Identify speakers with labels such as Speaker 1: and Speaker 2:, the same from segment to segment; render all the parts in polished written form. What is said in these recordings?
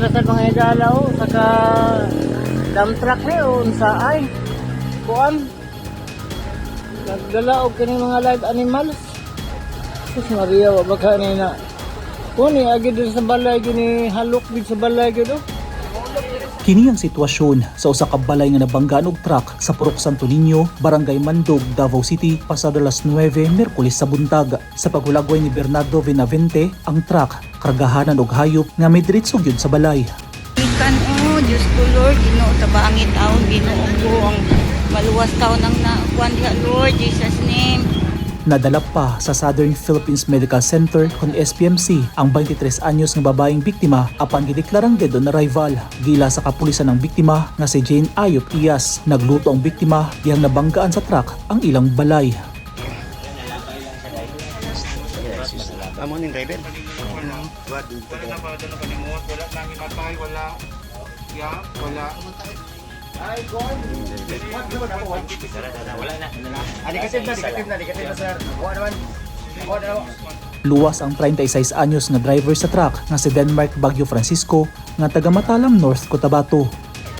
Speaker 1: ra sa mga higala o saka dump truck ni o unsa ay kuan nagdala og kini mga live animals. Sus Maria wa ba kanina kuni agi din sa balay gini halok gid sa balay gid o.
Speaker 2: Kini ang sitwasyon sa usa ka balay nga nabanggaan og truck sa Purok Santo Niño, Barangay Mandog, Davao City, pasado alas 9 Miyerkules sa buntag. Sa paghulagway ni Bernardo Benavente, ang truck kargahanan og hayop nga may diretso gyud sa balay.
Speaker 3: Ikan Diyos ko Lord, Ginoo tabangit taon, Ginoo ko ang maluwas taon ang nakuan diha Lord, Jesus name.
Speaker 2: Nadala pa sa Southern Philippines Medical Center kon SPMC ang 23 anyos nga babaeng biktima apan gideklarang dead on arrival. Gila sa kapulisan ng biktima nga si Jane Ayop Iyas. Nagluto ang biktima diyang nabanggaan sa truck ang ilang balay.
Speaker 4: Amo ning driver.
Speaker 2: Luwas ang 36 anyos nga driver sa truck nga si Denmark Baguio Francisco nga taga Matalam North, Cotabato.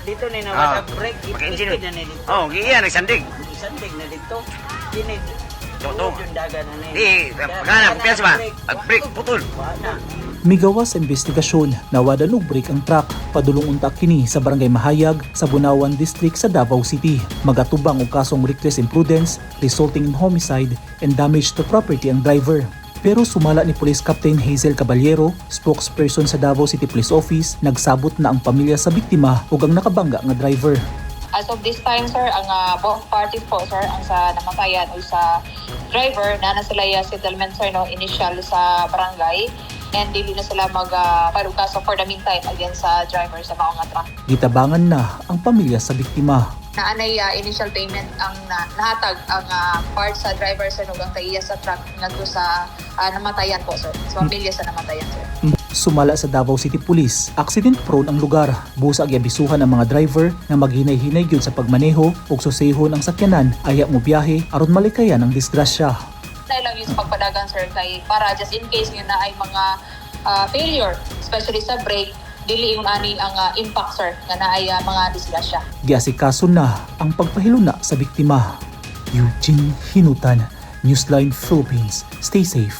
Speaker 3: Dito ni nawala break, ipit na ni dito.
Speaker 4: Oh, giya nagsandig.
Speaker 3: Sandig na dito. Kini
Speaker 4: Totoo.
Speaker 3: yung daga na ni.
Speaker 4: Di, kana piyas ba? Pag-break putol.
Speaker 3: Wala.
Speaker 2: Migawas sa investigasyon, nawada og break ang truck padulong unta kini sa Barangay Mahayag sa Bunawan District sa Davao City. Magatubang og kasong reckless imprudence resulting in homicide and damage to property ang driver. Pero sumala ni Police Captain Hazel Caballero, spokesperson sa Davao City Police Office, nagsabot na ang pamilya sa biktima ug ang nakabangga nga driver.
Speaker 5: As of this time, sir, ang both parties po, sir, ang sa namatayan o sa driver na sila settlement, sir, no, initial sa barangay, and dili na sila magparugaso for the meantime against sa driver sa mga truck.
Speaker 2: Gitabangan na ang pamilya sa biktima.
Speaker 5: Naanay initial payment ang nahatag ang part sa driver, sir, no, ang kaiya sa truck ngadto sa namatayan po, sir. Sa pamilya sa namatayan, sir.
Speaker 2: Sumala sa Davao City Police, accident prone ang lugar. Busag iabisuhan ang mga driver na maghinay-hinay gyud sa pagmaneho ug susehon ang sakyanan aya mo biyahe aron malikayan ang disgrasya.
Speaker 5: Dahil lang yung sa pagpadagan, sir, kay para just in case yun na ay mga failure, especially sa brake, dili yung ani ang impact, sir, nga na ay mga disgrasya.
Speaker 2: Giasikaso na ang pagpahiluna sa biktima. Eugene Hinutan, Newsline Philippines. Stay safe.